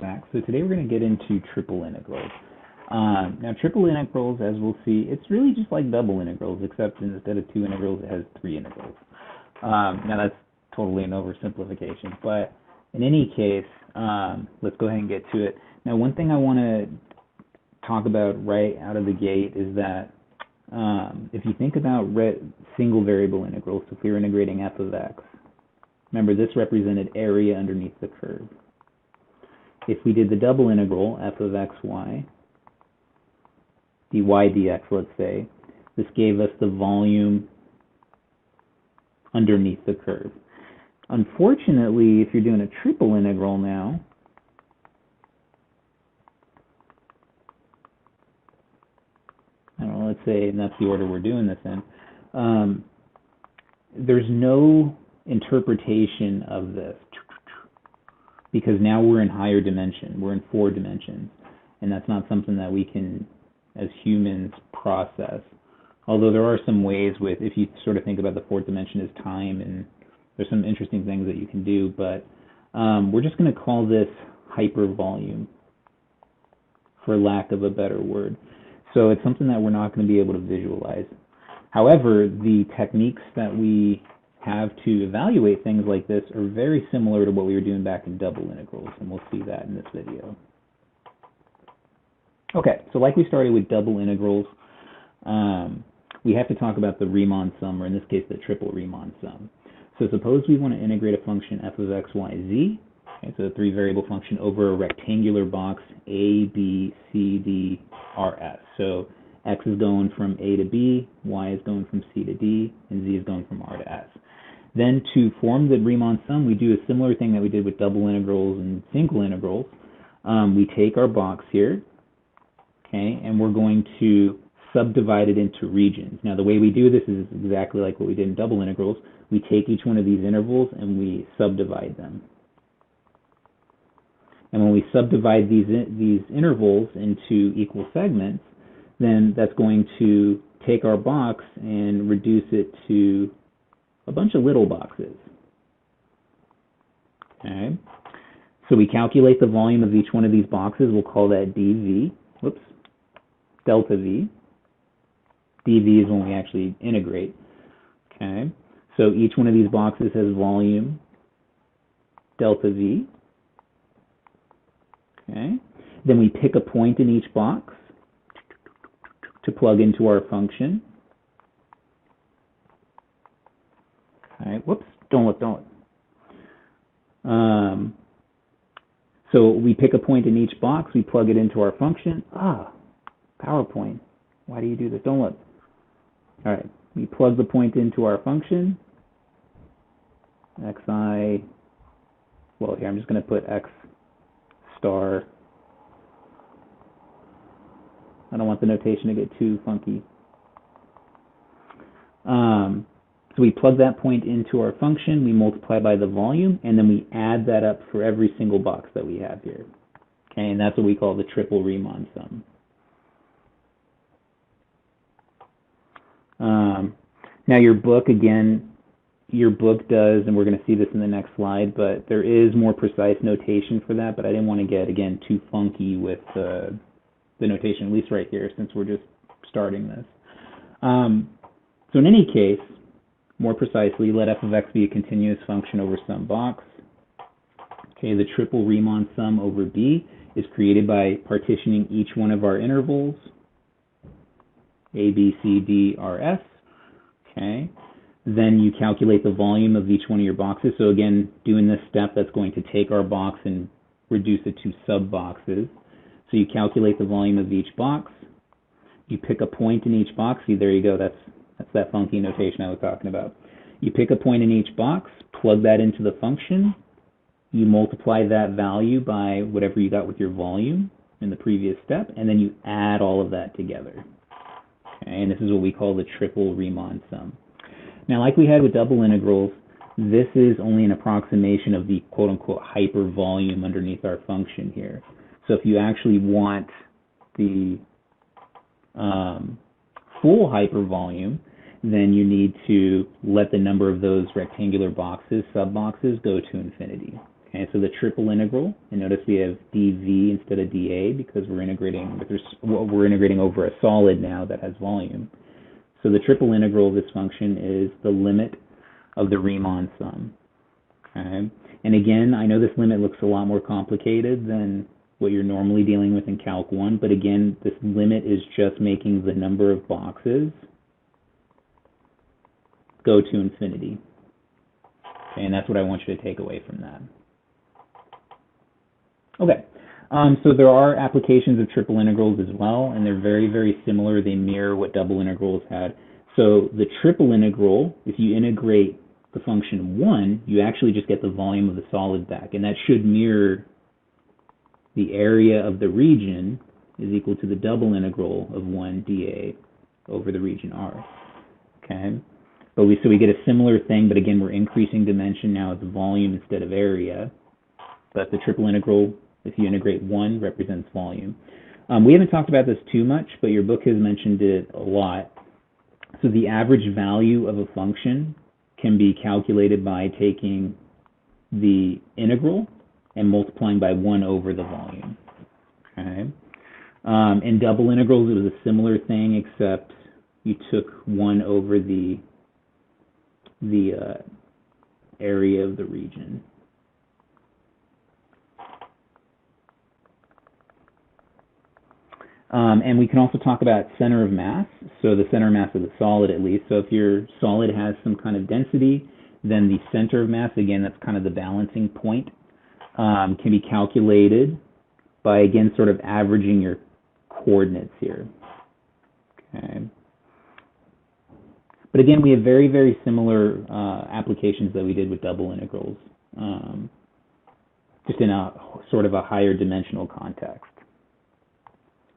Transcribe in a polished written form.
back. So today we're going to get into triple integrals. Now triple integrals, as we'll see, it's really just like double integrals, except instead of two integrals, it has three integrals. Now that's totally an oversimplification, but in any case, let's go ahead and get to it. Now one thing I want to talk about right out of the gate is that if you think about single variable integrals, so if we were integrating f of x, remember this represented area underneath the curve. If we did the double integral, f of xy, dy dx, let's say, this gave us the volume underneath the curve. Unfortunately, if you're doing a triple integral now, I don't know, let's say, and that's the order we're doing this in, there's no interpretation of this because now we're in higher dimension. We're in 4 dimensions, and that's not something that we can, as humans, process. Although there are some ways with, if you sort of think about the 4th dimension as time, and there's some interesting things that you can do, but we're just going to call this hypervolume, for lack of a better word. So it's something that we're not going to be able to visualize. However, the techniques that we have to evaluate things like this are very similar to what we were doing back in double integrals, and we'll see that in this video. Okay, so like we started with double integrals, we have to talk about the Riemann sum, or in this case, the triple Riemann sum. So suppose we want to integrate a function f of x, y, z, okay, so a 3-variable function over a rectangular box a, b, c, d, r, s. So x is going from a to b, y is going from c to d, and z is going from r to s. Then to form the Riemann sum, we do a similar thing that we did with double integrals and single integrals. We take our box here, okay, and we're going to subdivide it into regions. Now the way we do this is exactly like what we did in double integrals. We take each one of these intervals and we subdivide them. And when we subdivide these intervals into equal segments, then that's going to take our box and reduce it to a bunch of little boxes. Okay. So we calculate the volume of each one of these boxes. We'll call that dV. Whoops. Delta V. dV is when we actually integrate. Okay. So each one of these boxes has volume delta V. Okay. Then we pick a point in each box to plug into our function. All right. Whoops. Don't look. So we pick a point in each box. We plug it into our function. PowerPoint. Why do you do this? Don't look. All right. We plug the point into our function. Xi. Well, here I'm just going to put x star. I don't want the notation to get too funky. So we plug that point into our function, we multiply by the volume, and then we add that up for every single box that we have here. Okay, and that's what we call the triple Riemann sum. Now your book, again, your book does, and we're going to see this in the next slide, but there is more precise notation for that, but I didn't want to get, again, too funky with the notation, at least right here, since we're just starting this. So in any case, more precisely, let f of x be a continuous function over some box. Okay, the triple Riemann sum over B is created by partitioning each one of our intervals, A, B, C, D, R, S. Okay, then you calculate the volume of each one of your boxes. So again, doing this step, that's going to take our box and reduce it to sub-boxes. So you calculate the volume of each box. You pick a point in each box. See, there you go. That's that funky notation I was talking about. You pick a point in each box, plug that into the function. You multiply that value by whatever you got with your volume in the previous step, and then you add all of that together. Okay, and this is what we call the triple Riemann sum. Now, like we had with double integrals, this is only an approximation of the quote-unquote hypervolume underneath our function here. So if you actually want the full hypervolume, then you need to let the number of those rectangular boxes, sub-boxes, go to infinity. Okay, Okay, so the triple integral, and notice we have dv instead of dA because we're integrating over a solid now that has volume. So the triple integral of this function is the limit of the Riemann sum. Okay, and again, I know this limit looks a lot more complicated than what you're normally dealing with in Calc 1, but again, this limit is just making the number of boxes go to infinity. Okay, and that's what I want you to take away from that. Okay, so there are applications of triple integrals as well, and they're very, very similar. They mirror what double integrals had. So the triple integral, if you integrate the function 1, you actually just get the volume of the solid back, and that should mirror the area of the region is equal to the double integral of 1 dA over the region R. Okay, but so we get a similar thing, but again, we're increasing dimension now as volume instead of area. But the triple integral, if you integrate 1, represents volume. We haven't talked about this too much, but your book has mentioned it a lot. So the average value of a function can be calculated by taking the integral and multiplying by 1 over the volume. Okay. In double integrals, it was a similar thing, except you took 1 over the area of the region. And we can also talk about center of mass, so the center of mass of the solid at least. So if your solid has some kind of density, then the center of mass, again, that's kind of the balancing point, can be calculated by, again, sort of averaging your coordinates here. Okay. But again, we have very, very similar applications that we did with double integrals, just in a sort of a higher dimensional context.